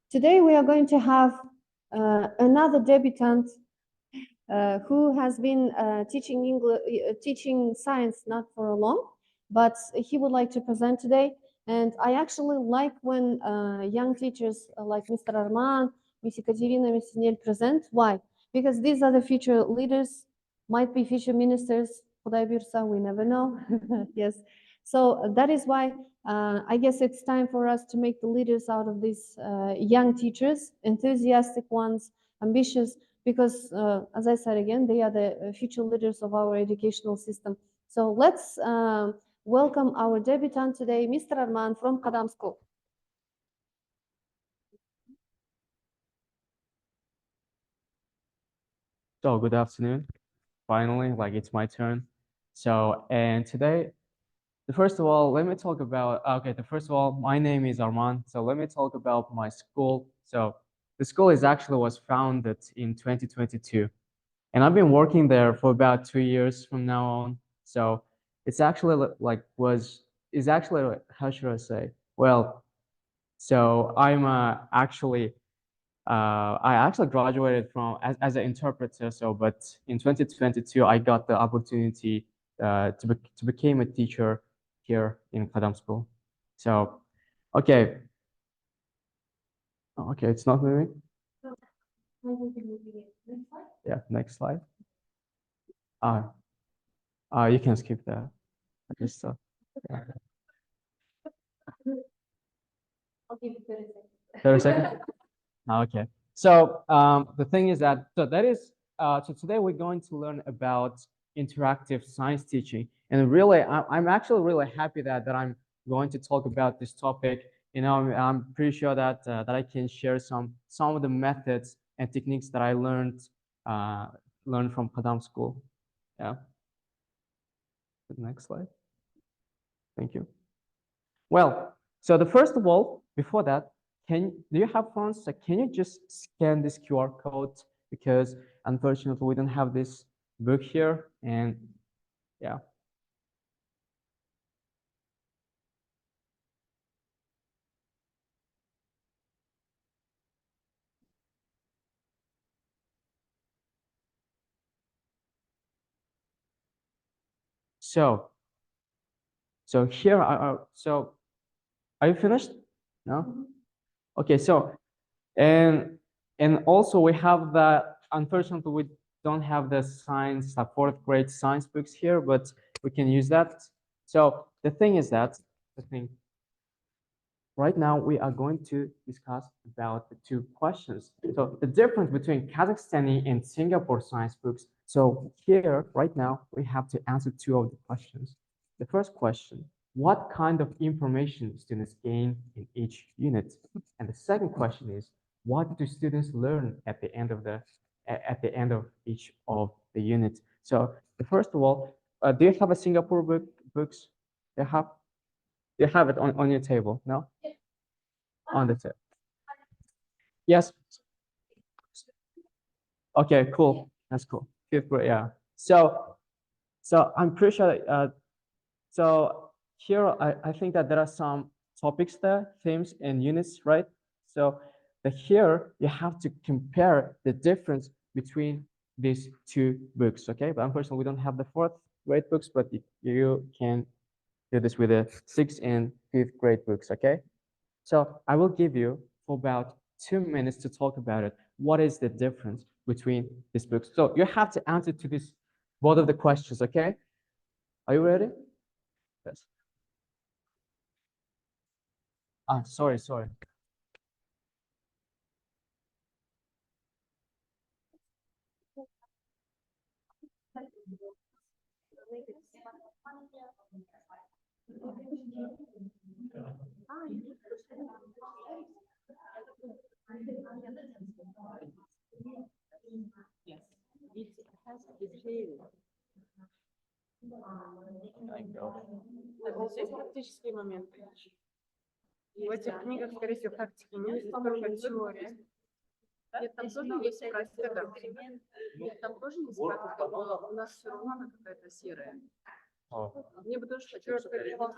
Today we are going to have another debutant who has been teaching English, teaching science not for long, but he would like to present today. And I actually like when young teachers like Mr. Arman, Miss Ekaterina, Miss Nel present. Why? Because these are the future leaders, might be future ministers. Khuday buyursa, we never know. Yes. So that is why I guess it's time for us to make the leaders out of these young teachers, enthusiastic ones, ambitious, because as I said again, they are the future leaders of our educational system. So let's welcome our debutant today, Mr. Arman from Qadam School. So good afternoon. Finally, like it's my turn. So, and today, first of all, let me talk about, okay, first of all, my name is Arman. So let me talk about my school. So the school was founded in 2022, and I've been working there for about 2 years from now on. So it's actually is actually, how should I say? Well, so I actually graduated from as an interpreter. So, but in 2022, I got the opportunity to become a teacher here in Qadam School. So, okay, okay, it's not moving. Yeah, next slide. Uh, you can skip that. Okay, so yeah. I'll give you 30 seconds. 30 seconds. Okay. So the thing is that so today we're going to learn about interactive science teaching, and really I'm actually really happy that I'm going to talk about this topic. You know, I'm pretty sure that I can share some of the methods and techniques that I learned from Qadam School. Yeah. The next slide. Thank you. Well, so the first of all, before that, do you have phones? So can you just scan this QR code? Because unfortunately, we don't have this book here. And yeah. So, so here so are you finished? No? Okay, so and also we have unfortunately we don't have the science, the fourth grade science books here, but we can use that. So the thing is that the thing right now we are going to discuss about the two questions. So the difference between Kazakhstani and Singapore science books. So here right now we have to answer two of the questions. The first question, what kind of information students gain in each unit? And the second question is, what do students learn at the end of each of the units? So first of all, do you have a Singapore books? You have it on your table, no? On the tip. Yes. Okay, cool. That's cool. Fifth grade, yeah. So I'm pretty sure so here I think that there are some topics there, themes and units, right? So here you have to compare the difference between these two books, okay? But unfortunately we don't have the fourth grade books, but you can do this with the sixth and fifth grade books, okay? So I will give you for about 2 minutes to talk about it. What is the difference between these books? So you have to answer to this both of the questions, okay? Are you ready? Yes. Sorry. Yes, it has detail. Здесь практические моменты. В этих книгах, скорее всего, практики нет, только теория. Нет, там тоже есть практика. Нет, там тоже есть практика, но у нас все равно она какая-то серая. Мне бы тоже хотелось, чтобы это было.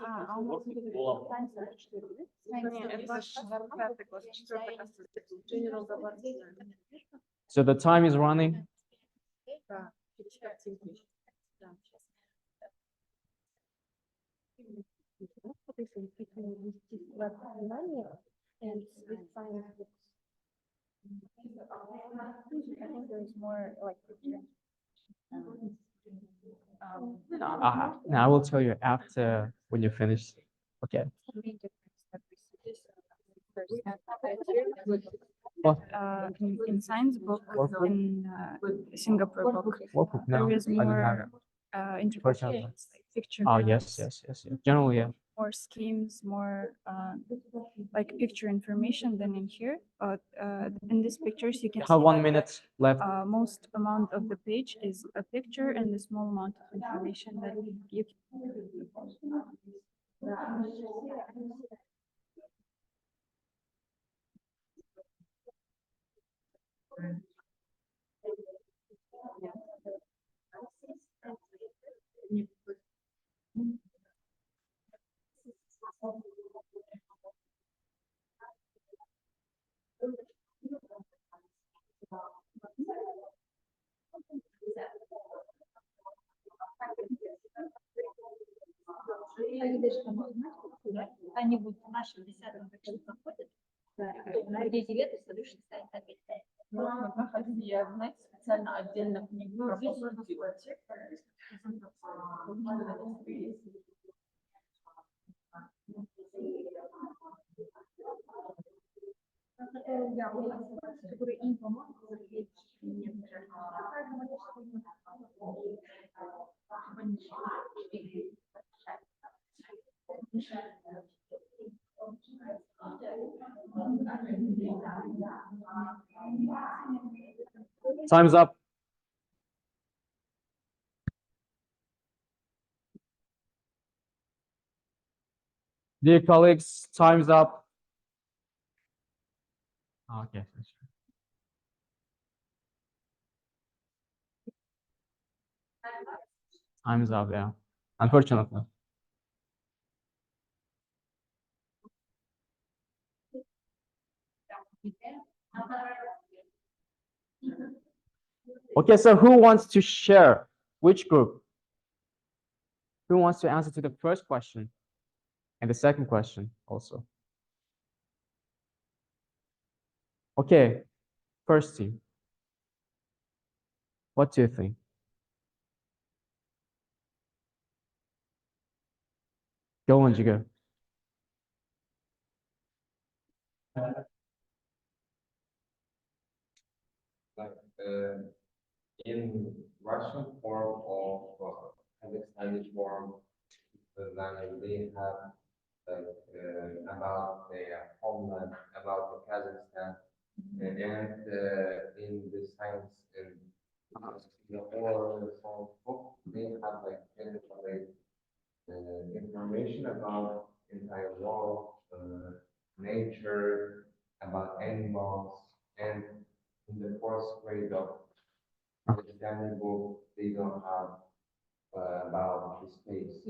Не, это ж 5 класс, 4 класс. General government. So the time is running. Да, через 5 секунд. Да. And with science books. I think there's more like picture. No, I will tell you after when you finish. Okay. Main difference that we see this first. What? In science book, Workbook? in Singapore book, Workbook? No, there is I don't have more it. interpretations, like picture. Oh, graphs, yes. Generally, yeah. More schemes, more like picture information than in here. But in these pictures, you can Have see 1 that minute left. most amount of the page is a picture and a small amount of information that you can. Они будут в нашем 10-м заходят, где 9 следующий ставит опять. Можно проходить, я, знаете, специально отдельно книгу про Который им поможет закрепить Time's up. Dear colleagues, time's up. Okay. Time's up, yeah. Unfortunately. Okay, so who wants to share? Which group? Who wants to answer to the first question and the second question also? Okay, first team. What do you think? Go on, Jigar. Like in Russian form of Kazakhstani form, then they have like about their homeland, about the Kazakhstan, and in the science in the whole book, they have like generally information about entire world, nature, about animals, and in the fourth grade of understanding book, they don't have about the space.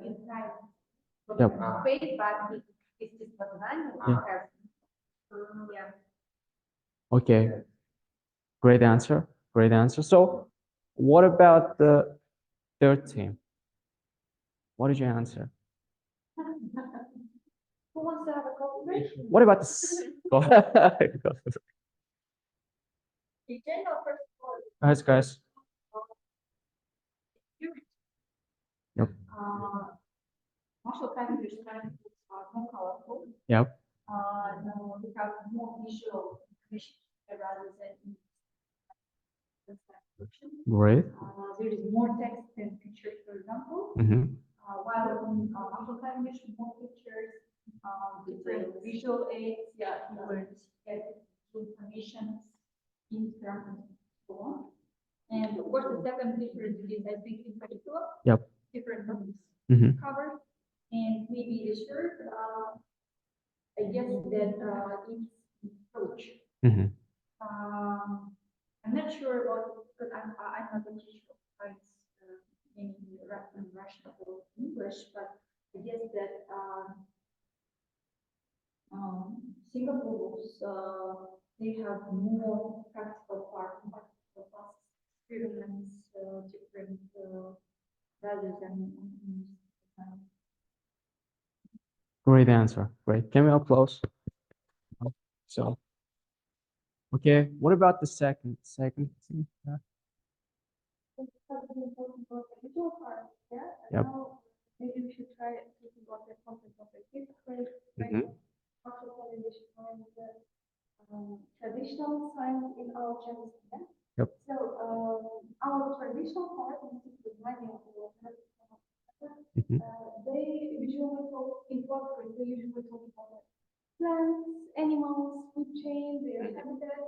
inside Yep. space, but it's just познание. Yeah. Okay. Great answer. Great answer. So, what about the third team? What did you answer? Who wants to have a conversation? What about this? Go ahead. In general, first of all, Guys. Yep. Marshall kind of describes more colorful. Yep. No, we have more visual information rather than Great. there is more text than pictures, for example. Mm-hmm. While in Marshall language, more pictures, different visual aids, keywords, get information in terms and so on. And of course, the second difference is, I think, in particular, Yep. different topics Mm-hmm. covered, and maybe the third, I guess that it's approach. Mm-hmm. I'm not sure about, because I'm not a teacher of science Singapore was, they have more practical part, more practical classes, experiments, different, rather than. Great answer. Great. Can we applause? So, okay. What about the second thing? Yeah. Yep. Maybe we should try talking about the content of the fifth grade. Mhm. Traditional science in our chemistry. Yep. So our traditional part is the mining of water. Mhm. They usually talk in fourth grade. They usually talk about plants, animals, food chain, their habitat,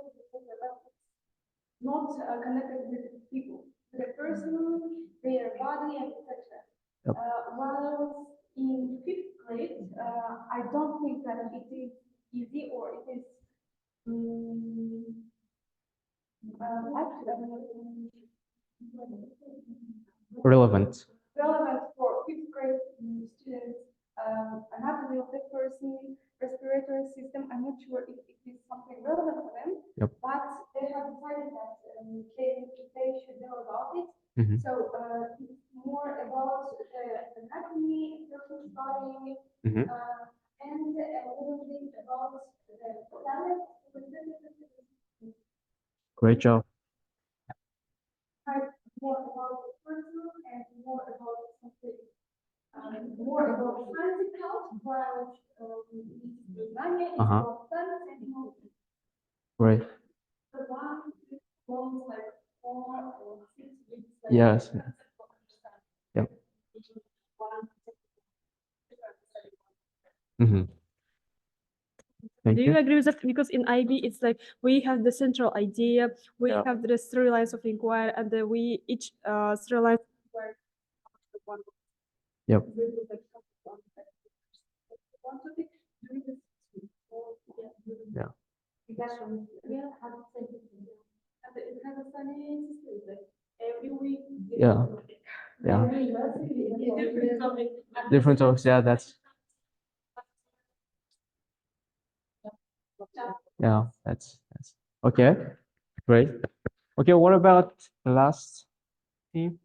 not connected with people, the person, their body, and etc. Yep. While in fifth grade, I don't think that it is easy or it is Relevant. relevant for fifth grade students. Anatomy of the person, respiratory system. I'm not sure if it is something relevant for them, Yep. but they have decided that they should know about it. Mhm. So it's more about the anatomy, person body, Mhm. and a little bit about the planet. Great job. More about the person and more about something. More about science account, while Lasagna is Uh-huh. about plants and animals. Great. The one forms like 4 or 6 weeks. Yes. Yep. Mhm. Thank Do you you. agree with that? Because in IB, it's like we have the central idea, we Yeah. have the three lines of inquiry, and we each three lines of inquiry. Yep. Yeah. Yeah. Yeah. Different topics. Yeah, that's okay. Great. Okay, what about the last team?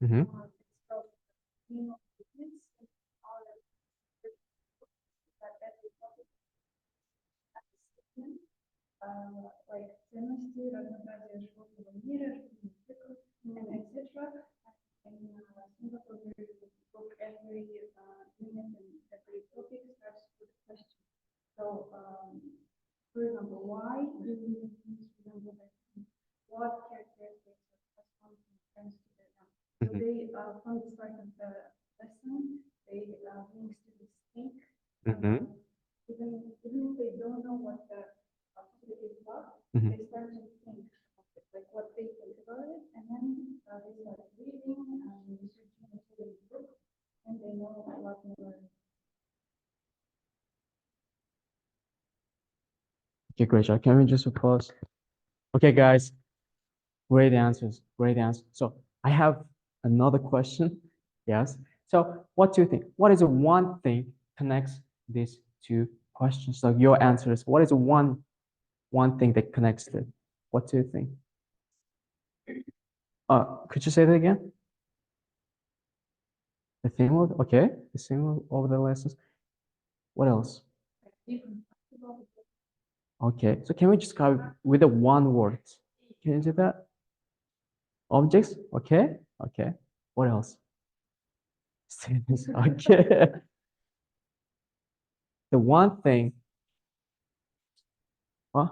Mm-hmm. Like ценности, разнообразие животного мира, цикл, and etc. And Singapore book every unit and every topic starts with a question. So, for example, why do we need to remember that? What characteristics of one friends to their young? So Mhm. they, from the start of the lesson, they links to this thing. Mhm. Even if they don't know what the topic is about, Mhm. they start to think of it, like what they think about it, and then they start reading and researching into the book, and they know a lot more. Okay, great job. Can we just applause? Okay, guys. Great answers. Great answers. So I have another question. Yes. So what do you think? What is the one thing connects these two questions? So your answers. What is the one thing that connects it? What do you think? Could you say that again? The theme of okay. The theme of the lessons. What else? Okay. So can we describe with a one word? Can you do that? Objects. Okay. Okay. What else? Students. Okay. The one thing. Huh?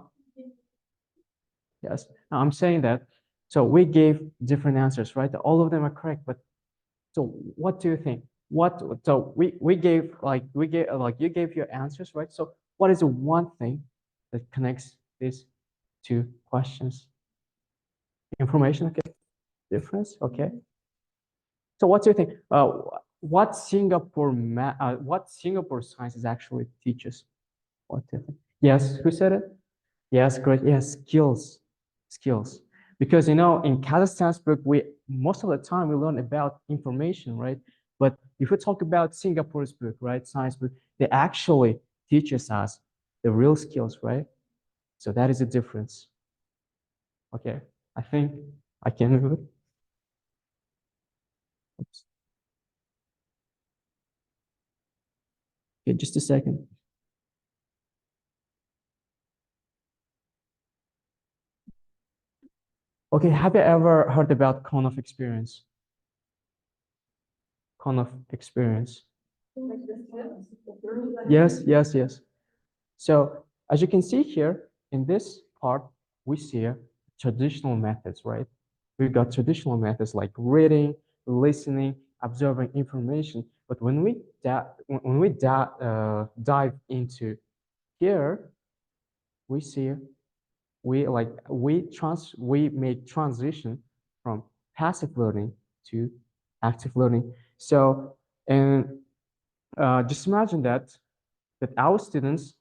Yes. Now I'm saying that. So we gave different answers, right? All of them are correct. But so what do you think? What so we gave like you gave your answers, right? So what is the one thing that connects these two questions? Information, okay. Difference, okay. So what do you think? What Singapore sciences actually teaches? What do you think? Yes, who said it? Yes, great. Yes, skills. Because in Kazakhstan's book, most of the time we learn about information, right? But if we talk about Singapore's book, right, science book, they actually teaches us the real skills, right? So that is the difference. Okay, I think I can move it. Oops. Okay, just a second. Okay, have you ever heard about cone of experience? Cone of experience. Yes, yes, yes. So as you can see here, in this part, we see traditional methods, right? We've got traditional methods like reading, listening, observing information. But when we dive into here, we see we make transition from passive learning to active learning. So, and just imagine that our students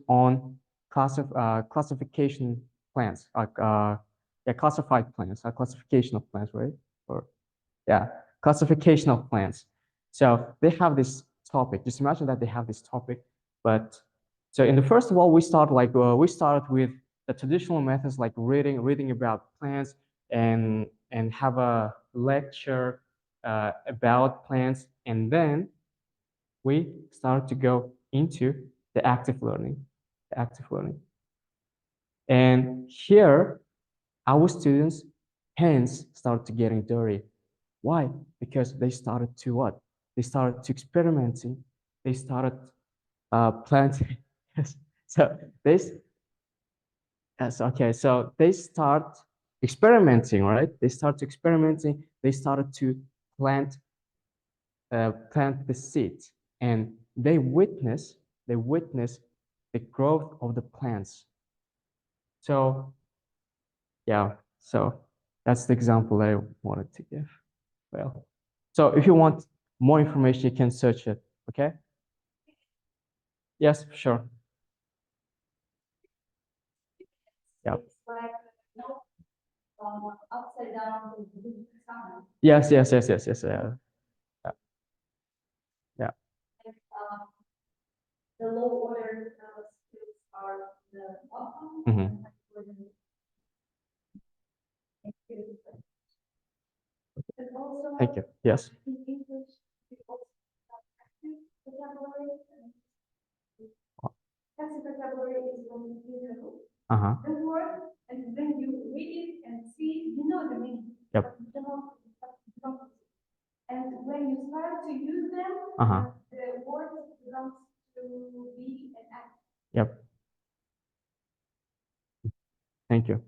on classification plans, yeah, classified plans, classification of plans, right? Or yeah, classification of plans. So they have this topic. Just imagine that they have this topic, but so in the first of all, we started with the traditional methods like reading about plants and have a lecture about plants, and then we start to go into the active learning, And here, our students' hands start to getting dirty. Why? Because they started to what? They started to experimenting. They started planting. Yes. So this, yes, okay. So they start experimenting, right? They start experimenting. They started to plant the seed, and they witness the growth of the plants. So yeah, so that's the example that I wanted to give. Well, so if you want more information, you can search it. Okay. Yes, sure. Yeah. Upside down. Yes. Yeah. Yeah. The low order skills are the bottom. Mhm. And also, Thank you. Yes. in English, we also have active vocabulary. Passive vocabulary is when you know the word, and when you read it and see, you know the meaning. Yep. But you don't. And when you start to use them, the word becomes to be an act. Yep. Thank you.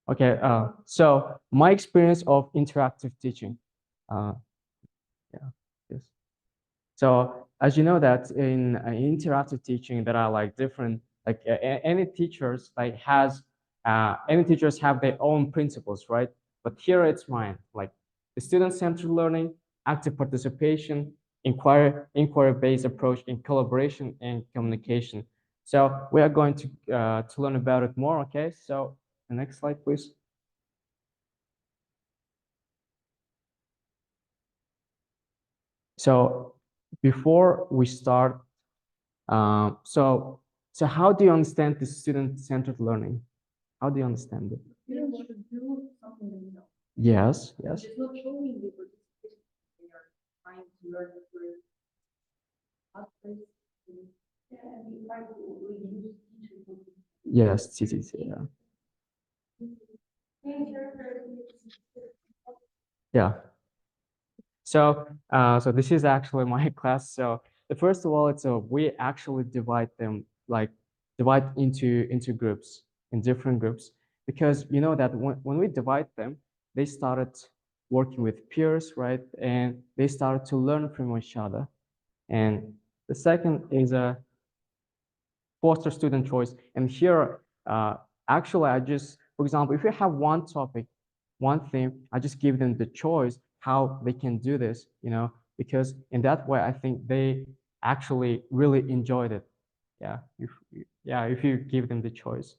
Okay. So my experience of interactive teaching. Yeah. Yes. So as you know that in interactive teaching, there are like different any teachers any teachers have their own principles, right? But here it's mine, like the student-centered learning, active participation, inquiry-based approach in collaboration and communication. So we are going to learn about it more. Okay. So the next slide, please. So before we start, so how do you understand the student-centered learning? How do you understand it? Students should do something themselves. Yes. It's not showing the participation. They are trying to learn through others. And we try to use teachers. Yes, yeah. Yeah. So so this is actually my class. So the first of all, we actually divide them into groups, in different groups, because you know that when we divide them, they started working with peers, right? And they started to learn from each other. And the second is a foster student choice. And here, actually, for example, if you have one topic, one theme, I just give them the choice how they can do this, because in that way, I think they actually really enjoyed it. Yeah, if you give them the choice.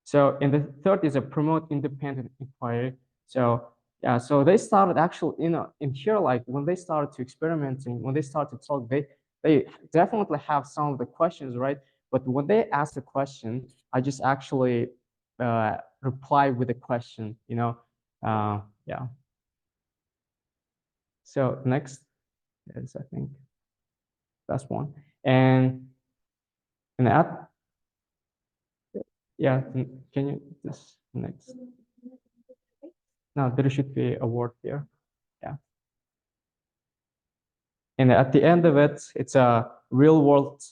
So, and the third is a promote independent inquiry. So, yeah, so they started actually, in here, like when they started to experimenting, when they started to talk, they definitely have some of the questions, right? But when they ask the question, I just actually reply with a question, yeah. So next is, I think, that's one. And that, yeah, can you just next? No, there should be a word here. Yeah. And at the end of it, it's a real world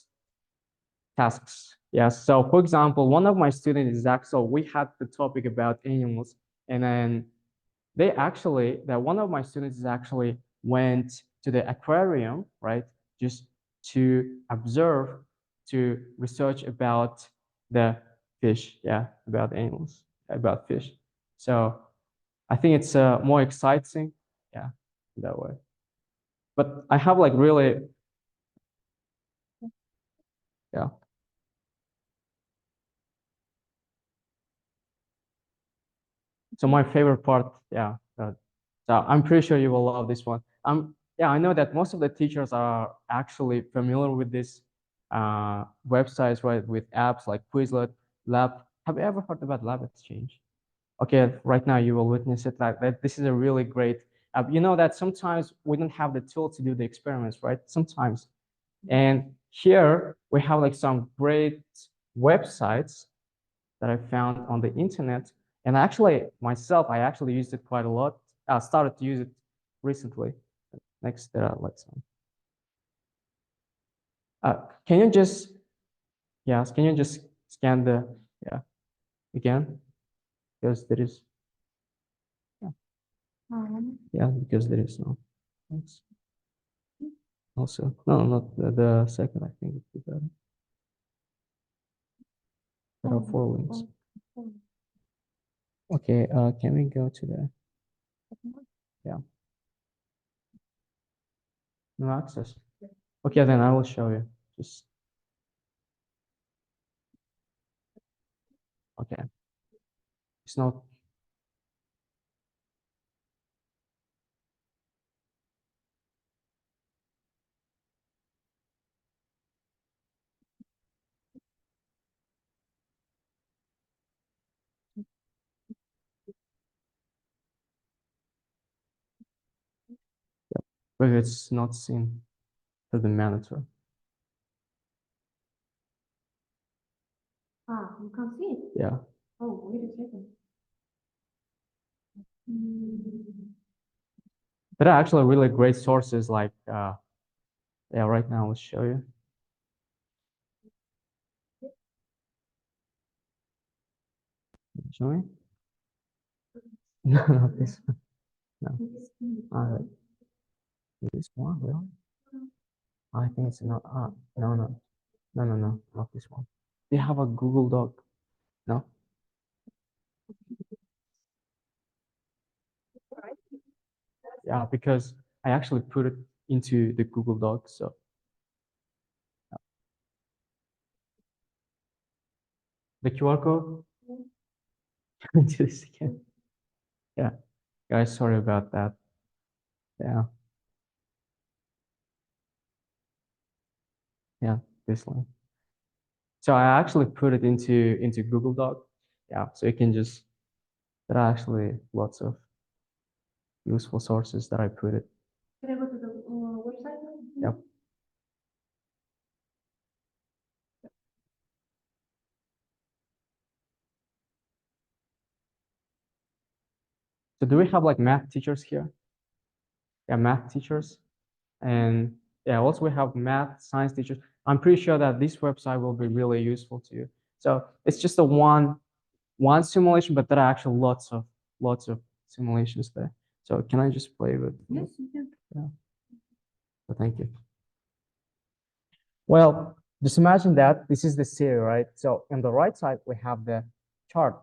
tasks. Yeah. So for example, one of my students is actually, we had the topic about animals, and then that one of my students is actually went to the aquarium, right? Just to observe, to research about the fish. Yeah. About animals, about fish. So I think it's more exciting. Yeah. That way. But I have like really, yeah. So my favorite part, yeah. So I'm pretty sure you will love this one. Yeah, I know that most of the teachers are actually familiar with this websites, right? With apps like Quizlet, Lab. Have you ever heard about Lab Exchange? Okay, right now you will witness it like that. This is a really great app. You know that sometimes we don't have the tool to do the experiments, right? Sometimes. And here we have like some great websites that I found on the internet. And actually, myself, I actually used it quite a lot. I started to use it recently. Next, let's. Can you just, yes, can you just scan the, yeah, again? Because there is, yeah, yeah, because there is no. Thanks. Also, no, not the second, I think it's better. There are 4 links. Okay, can we go to the, yeah, no access. Okay, then I will show you. Just, okay. It's not, but it's not seen to the monitor. Ah, you can't see it. Yeah. Oh, wait a second. There are actually really great sources like, yeah, right now I'll show you. Show me? No, not this one. No. All right. This one, really? I think it's not, no, not this one. They have a Google Doc. No? Yeah, because I actually put it into the Google Doc, so. The QR code? Do this again. Yeah, guys, sorry about that. Yeah. Yeah, this one. So I actually put it into Google Doc. Yeah, so you can just, there are actually lots of useful sources that I put it. Can I go to the website? Yep. So do we have like math teachers here? Yeah, math teachers. And yeah, also we have math, science teachers. I'm pretty sure that this website will be really useful to you. So it's just a one simulation, but there are actually lots of simulations there. So can I just play with? Yes, you can. Yeah. So thank you. Well, just imagine that this is the city, right? So on the right side, we have the chart.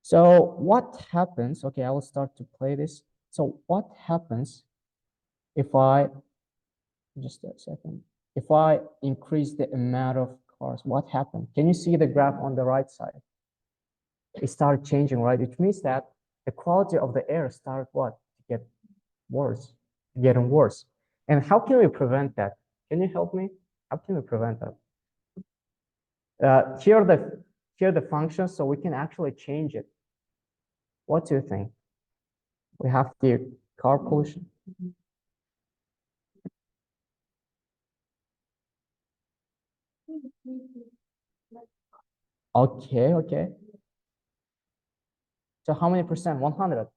So what happens? Okay, I will start to play this. So what happens if I, just a second, if I increase the amount of cars, what happened? Can you see the graph on the right side? It started changing, right? Which means that the quality of the air started what? To get worse, getting worse. And how can we prevent that? Can you help me? How can we prevent that? Here are the functions, so we can actually change it. What do you think? We have the car pollution. Okay, okay. So how many percent? 100.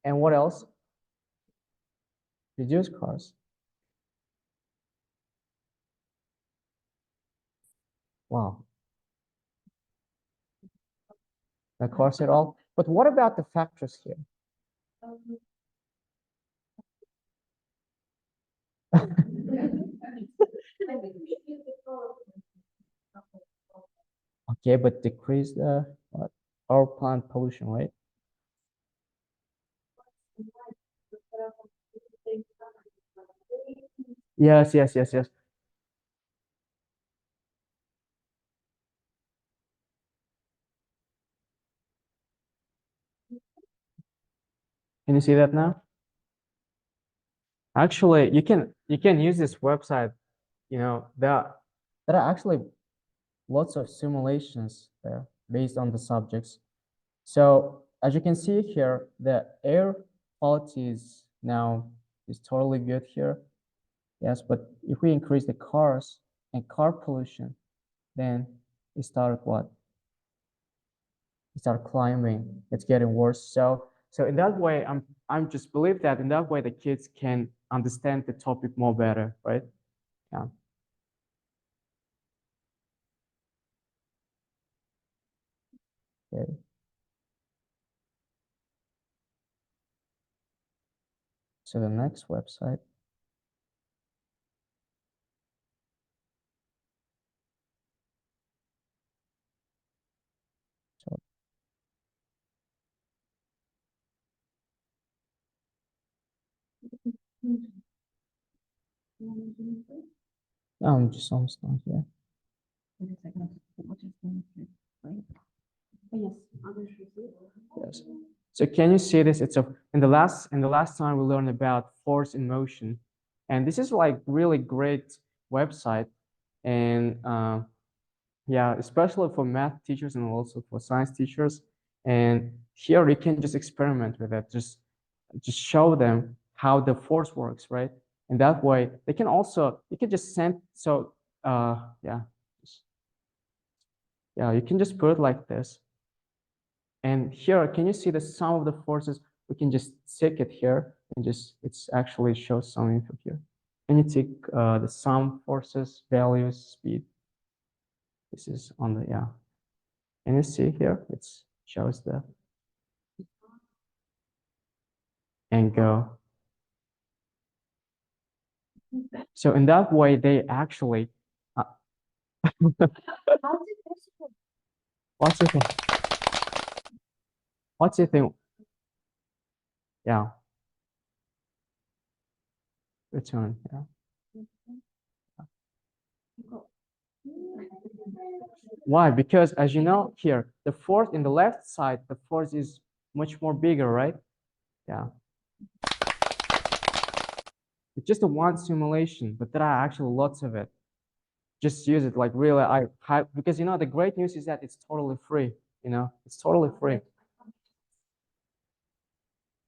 And what else? Reduce cars. Wow. The cars at all. But what about the factors here? Okay, but decrease the power plant pollution, right? Yes, yes, yes, yes. Can you see that now? Actually, you can use this website. You know, there are actually lots of simulations there based on the subjects. So as you can see here, the air quality is totally good here. Yes, but if we increase the cars and car pollution, then it started what? It started climbing. It's getting worse. So in that way, I'm just believe that in that way the kids can understand the topic more better, right? Yeah. Okay. So the next website. So I'm just almost done here. Yes. So can you see this? It's in the last time we learned about force in motion, and this is like really great website, and yeah, especially for math teachers and also for science teachers. And here you can just experiment with it, just show them how the force works, right? And that way they can also you can just send yeah, yeah, you can just put it like this. And here, can you see the sum of the forces? We can just take it here and it's actually shows some info here. And you take the sum forces, values, speed. This is on the, yeah. And you see here, it shows the, and go. So in that way, they actually, what's the thing? What's the thing? Yeah. Return, yeah. Why? Because as you know here, the force in the left side, the force is much more bigger, right? Yeah. It's just a one simulation, but there are actually lots of it. Just use it like really, because you know, the great news is that it's totally free, you know, it's totally free.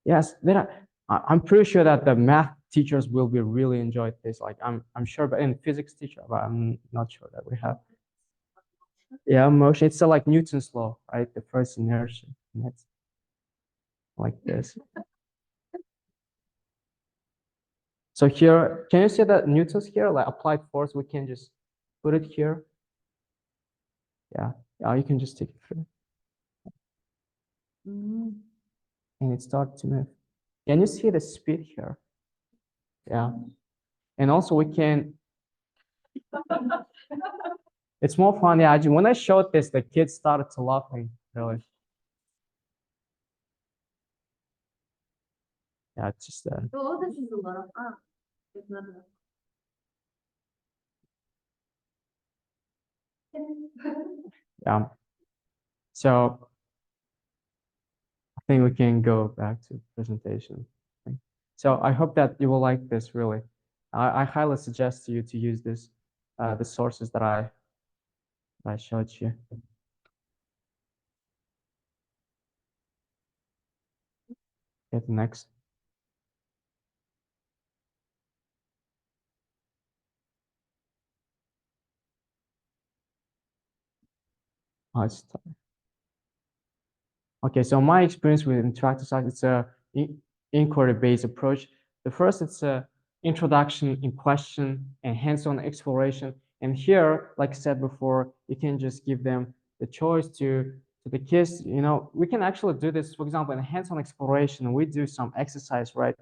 Yes, I'm pretty sure that the math teachers will be really enjoyed this. Like I'm sure, but in physics teacher, but I'm not sure that we have. Yeah, motion. It's like Newton's law, right? The first inertia. And it's like this. So here, can you see that Newton's here? Like applied force, we can just put it here. Yeah, yeah, you can just take it through. And it starts to move. Can you see the speed here? Yeah. And also we can, it's more fun. Yeah, when I showed this, the kids started to laughing, really. Yeah, it's just Oh, this is a lot of art. It's not enough. yeah. So I think we can go back to presentation. So I hope that you will like this really. I highly suggest to you to use this, the sources that I showed you. Get next. Oh, it's okay, so my experience with interactive science, it's a inquiry-based approach. The first, it's a introduction in question and hands-on exploration. And here, like I said before, you can just give them the choice to the kids. You know, we can actually do this, for example, in hands-on exploration. We do some exercise, right?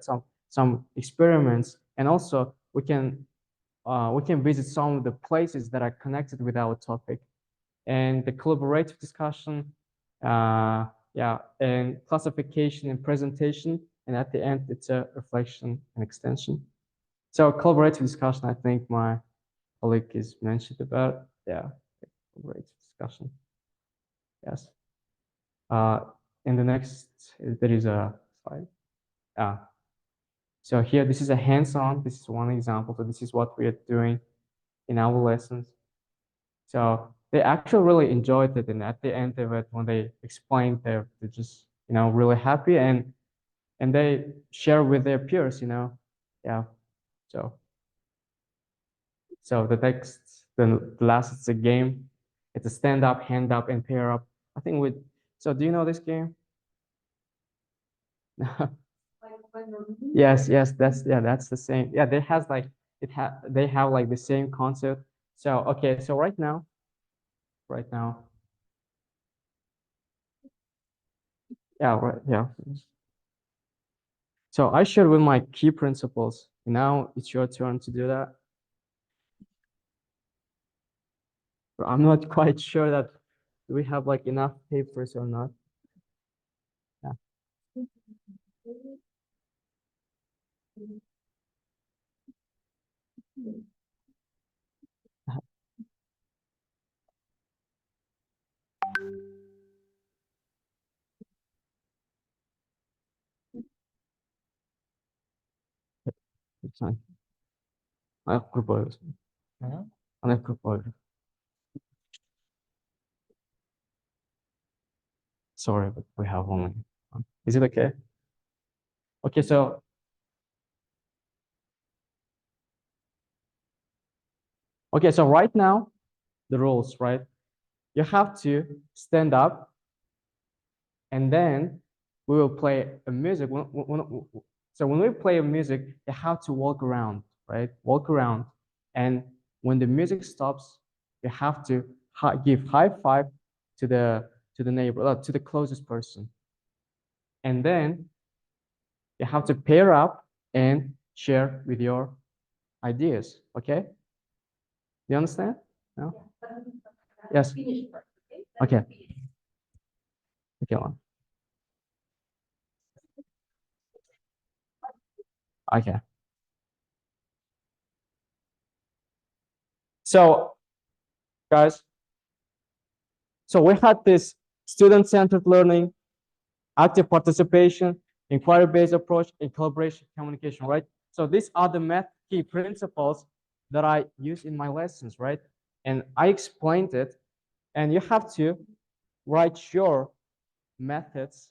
Some experiments, and also we can visit some of the places that are connected with our topic. And the collaborative discussion, yeah, and classification and presentation. And at the end, it's a reflection and extension. So collaborative discussion, I think my colleague is mentioned about. Yeah, collaborative discussion. Yes. In the next, there is a slide. So here, this is a hands-on. This is one example. So this is what we are doing in our lessons. So they actually really enjoyed it, and at the end of it, when they explained, they're just really happy, and they share with their peers, yeah. So the next, the last, it's a game. It's a stand up, hand up, and pair up. I think with. So do you know this game? Yes, that's the same. Yeah, they has like they have like the same concept. So okay, so right now. Yeah, right. Yeah. So I shared with my key principles. Now it's your turn to do that. But I'm not quite sure that we have like enough papers or not. Yeah. It's fine. Anak grupo. Anak grupo. Sorry, but we have only one. Is it okay? Okay, so right now, the rules, right? You have to stand up, and then we will play a music. So when we play a music, you have to walk around, right? Walk around, and when the music stops, you have to give high five to the neighbor, to the closest person, and then you have to pair up and share with your ideas. Okay? You understand? No? Yes. Okay. Okay. Okay. So, guys, so we had this student-centered learning, active participation, inquiry-based approach, and collaboration communication, right? So these are the math key principles that I use in my lessons, right? And I explained it, and you have to write your methods,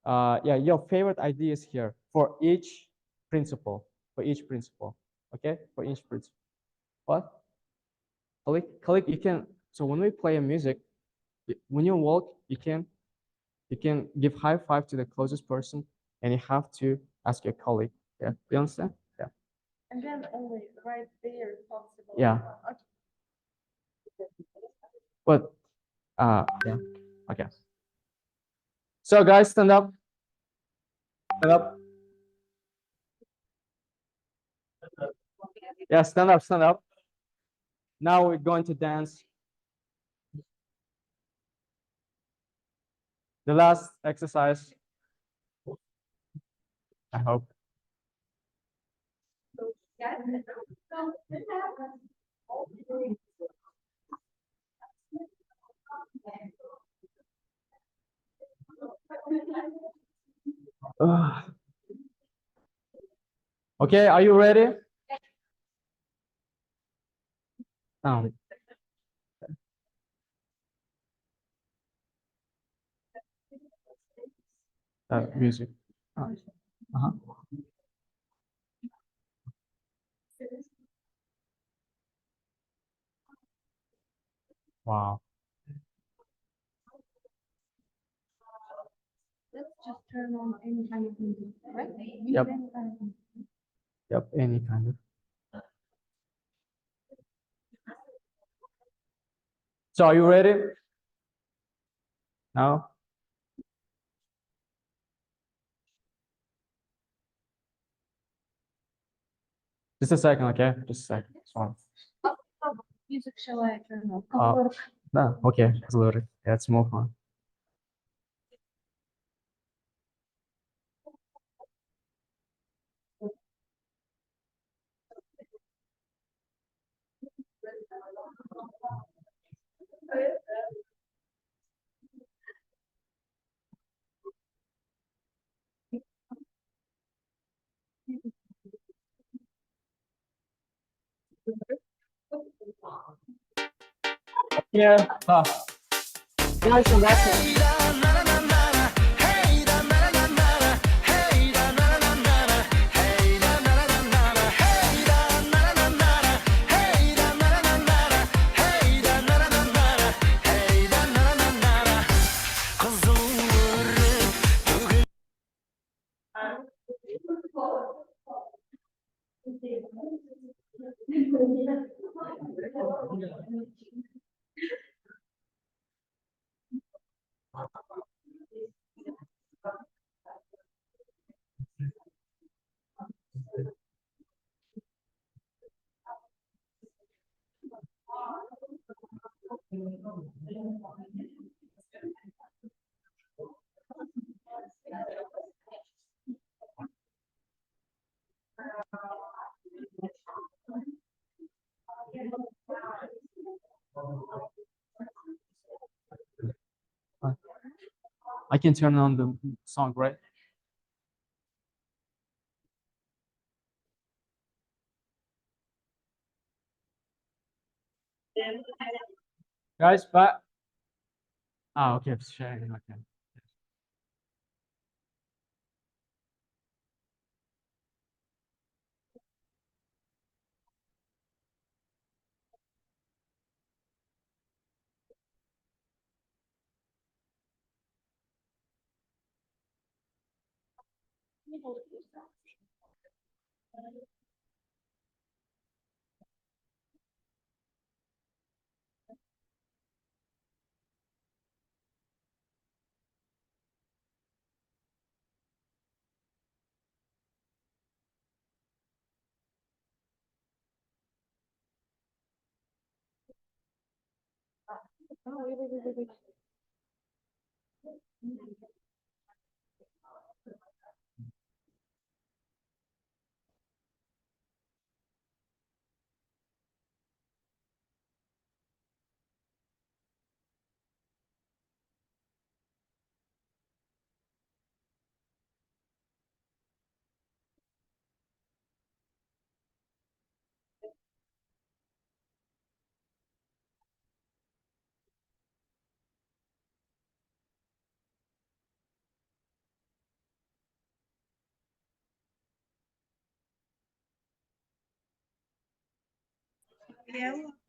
yeah, your favorite ideas here for each principle, okay? For each principle. What? Colleague, you can, so when we play a music, when you walk, you can give high five to the closest person, and you have to ask your colleague. Yeah, you understand? Yeah. And then only write their responsible. Yeah. But yeah. Okay. So guys, stand up. Stand up. Yeah, stand up, stand up. Now we're going to dance. The last exercise. I hope. Ugh. Okay, are you ready? Um, music. Uh-huh. Wow. Let's just turn on any kind of music, right? Yep. Any kind of music. Yep, any kind of. So are you ready? Now? Just a second, okay? Just a second. Sorry. Music shall I turn on? No, okay, it's loaded. Let's move on. Yeah. Guys, and that's it. I can turn on the song, right? Guys, but okay, it's sharing. Okay.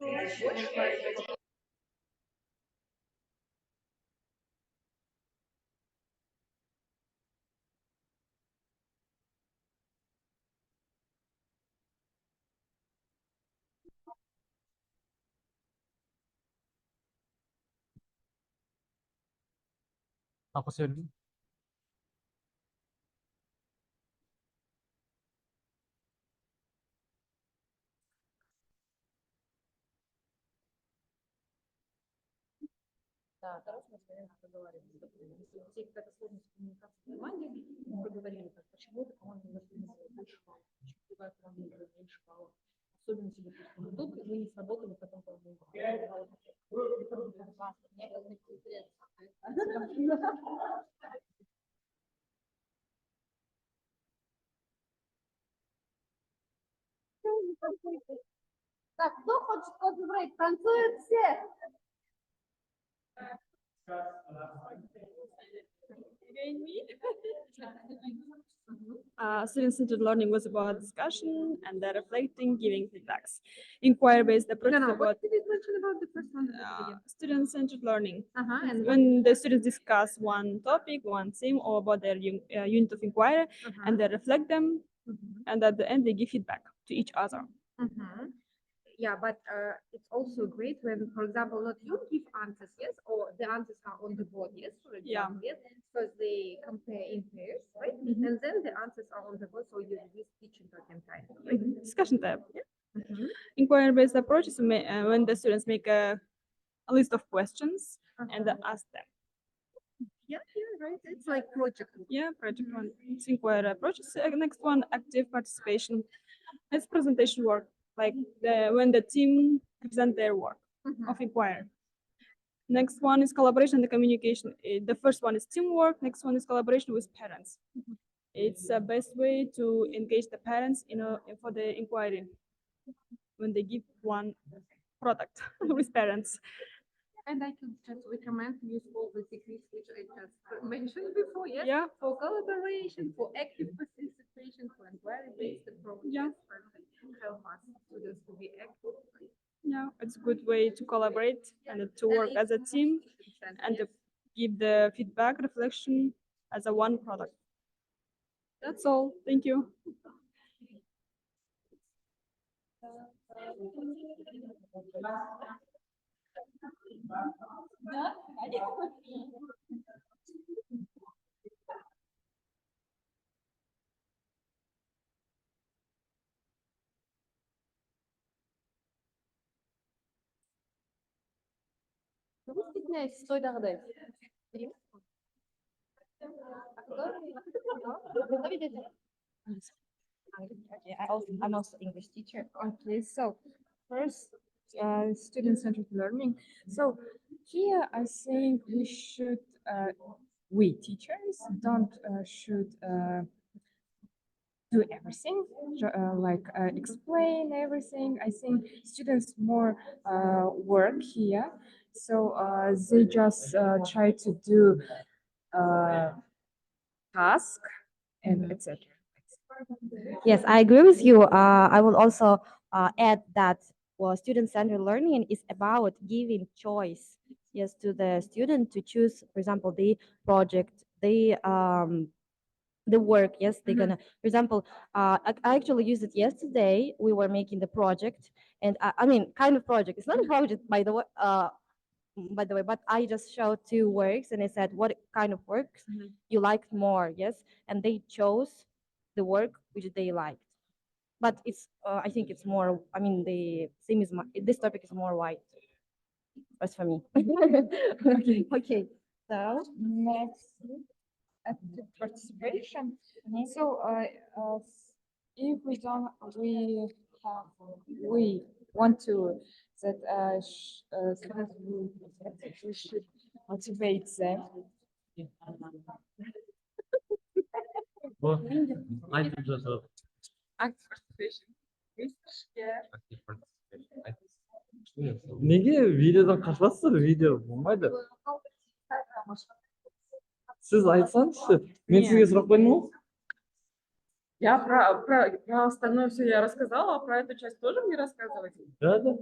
Wait. Tapos yun. Да, хорошо, мы с вами поговорили. Если есть какая-то сложность коммуникации в команде, мы проговорили, как почему-то команда не воспринимает больше баллов, почему другая команда набирает меньше баллов. Особенности, допустим, тут вы не сработали, потом по-моему. Так, кто хочет кофе-брейк? Танцуют все. Student-centered learning was about discussion and reflecting, giving feedbacks. Inquiry-based approach is about What did you mention about the first one? student-centered learning. And When the students discuss one topic, one theme, or about their unit of inquiry, and they reflect them, and at the end they give feedback to each other. Yeah, but it's also great when, for example, not you give answers, yes, or the answers are on the board, yes, for example, yes, because they compare in pairs, right? And then the answers are on the board, so you use teaching token time. Right? Discussion type. Inquiry-based approach is when the students make a list of questions and ask them. Yeah, right. It's like project. Yeah, project one. It's inquiry approach. Next one, active participation. It's presentation work, like when the team present their work of inquiry. Next one is collaboration and the communication. The first one is teamwork. Next one is collaboration with parents. It's the best way to engage the parents, for the inquiry when they give one product with parents. And I can just recommend use all the techniques which I just mentioned before, yes? Yeah. For collaboration, for active participation, for inquiry-based approach. Yeah. Help us students to be active. Yeah, it's a good way to collaborate and to work as a team and to give the feedback reflection as a one product. That's all. Thank you. Стой дағдайым. Okay, I'm also English teacher. Okay, so first, student-centered learning. So here I think we teachers don't should do everything, explain everything. I think students more work here, so they just try to do task and etc. Yes, I agree with you. I will also add that student-centered learning is about giving choice, yes, to the student to choose, for example, the project, the work. Yes, they're gonna, for example, I actually used it yesterday. We were making the project, and I mean, kind of project. It's not a project, by the way. But I just showed two works and I said, what kind of works you liked more? Yes, and they chose the work which they liked. But it's, I think it's more. I mean, the theme is this topic is more wide, as for me. Okay. Okay. So next, active participation. So if we don't, we want to that students we should motivate them. Active participation. Неге видеодан қашпайсыздар? Видео болмайды. Сіз айтсаңызшы, мен сізге сұрақ қойдым ғой. Я про остальное все я рассказала, а про эту часть тоже мне рассказывать? Да.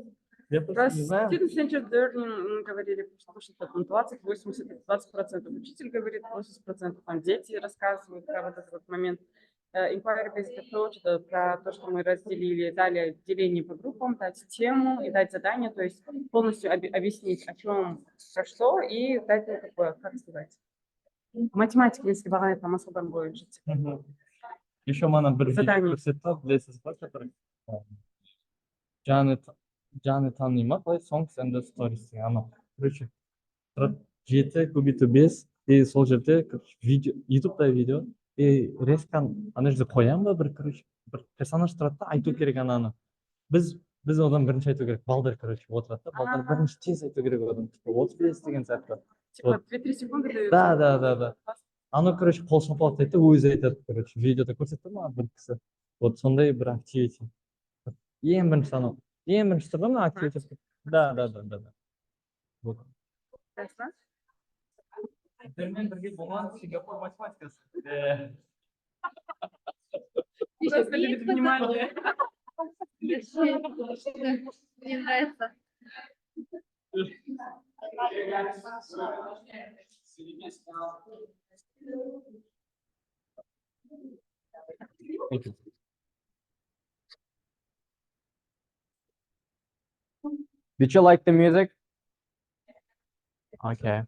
Я Про просто не знаю. student-centered learning говорили, что там 20-80%. Учитель говорит 80%, там дети рассказывают про вот этот вот момент. Inquiry-based approach, это про то, что мы разделили, дали деление по группам, дать тему и дать задание, то есть полностью объяснить, о чем, про что, и дать, как сказать, математика, если бала там особо будет жить. Еще мана бір Задание. көрсетті, білесіз ба, который Жаны танимақ, songs and the stories. Короче, жеті көбейту 5 и сол жерде короче видео ютубта видео и резко ана жерде қоямын ба бір короче бір персонаж тұрады да айту керек ананы біз одан бірінші айту керек балдар короче отырады да балдар бірінші тез айту керек одан типа 35 деген сияқты Типа 2-3 секунды дают. да аны короче қол шапалақтайды да өзі айтады короче видеода көрсетті маған бір кісі вот сондай бір активити ең бірінші анау ең бірінші тұр ғой мына активити да вот сіздермен бірге болған Сингапур математикасы Просто любит внимание. Мне нравится. Thank you. Did you like the music? Okay.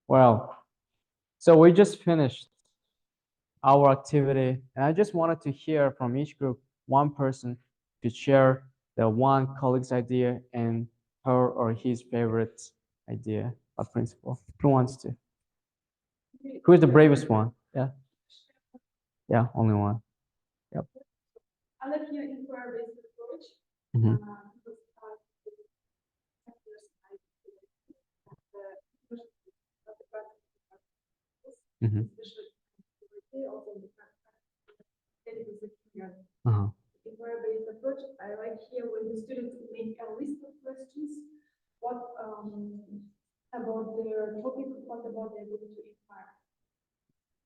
Well, so we just finished our activity, and I just wanted to hear from each group one person to share the one colleague's idea and her or his favorite idea of principle. Who wants to? Who is the bravest one? Yeah, only one. Yep. I like your inquiry-based approach. Mhm. Because Mhm. Uh-huh. Inquiry-based approach, I like here when the students make a list of questions, what about their topic, what about their going to inquire.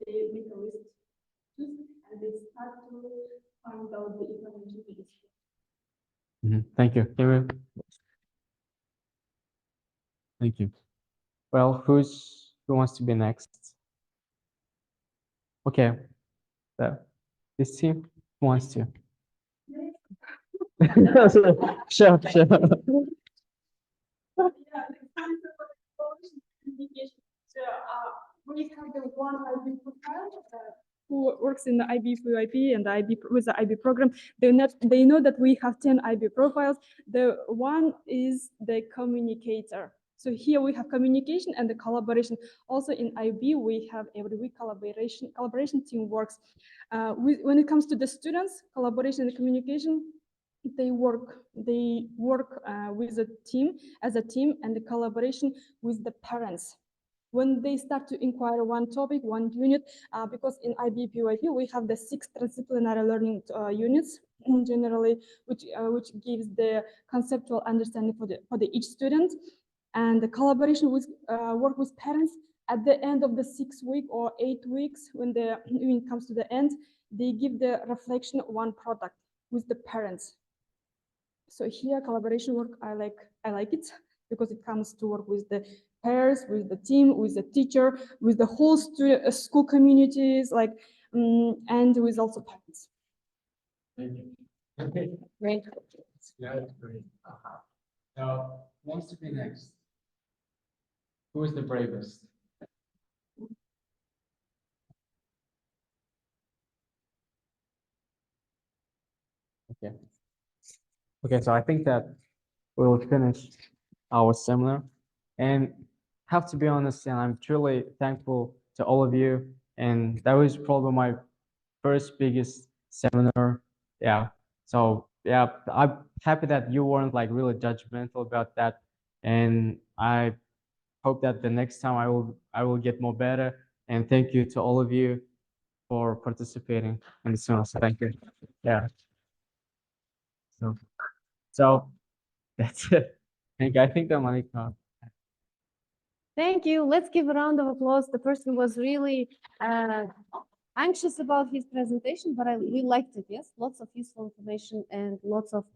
They make a list and they start to find out the information they need. Thank you. Thank you. Well, who wants to be next? Okay. So this team who wants to? Sure. We have the one IB profile who works in the IB through IP and the IB with the IB program. They know that we have 10 IB profiles. The one is the communicator. So here we have communication and the collaboration. Also in IB, we have every week collaboration team works. When it comes to the students, collaboration and communication, they work with a team, as a team, and the collaboration with the parents. When they start to inquire one topic, one unit, because in IB PYP we have the 6 transdisciplinary learning units generally, which gives the conceptual understanding for each student, and the collaboration with work with parents at the end of the 6 week or 8 weeks when it comes to the end, they give the reflection of one product with the parents. So here collaboration work I like it because it comes to work with the pairs, with the team, with the teacher, with the whole school communities, and with also parents. Thank you. Great. Great. Now, who wants to be next? Who is the bravest? Okay, so I think that we'll finish our seminar, and have to be honest, and I'm truly thankful to all of you, and that was probably my first biggest seminar. Yeah, so yeah, I'm happy that you weren't like really judgmental about that, and I hope that the next time I will get more better, and thank you to all of you for participating in the seminar. So thank you. Yeah. So that's it. Thank you. I think that Monica. Thank you. Let's give a round of applause. The person was really anxious about his presentation, but we liked it. Yes, lots of useful information and lots of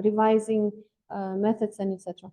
revising methods and etc.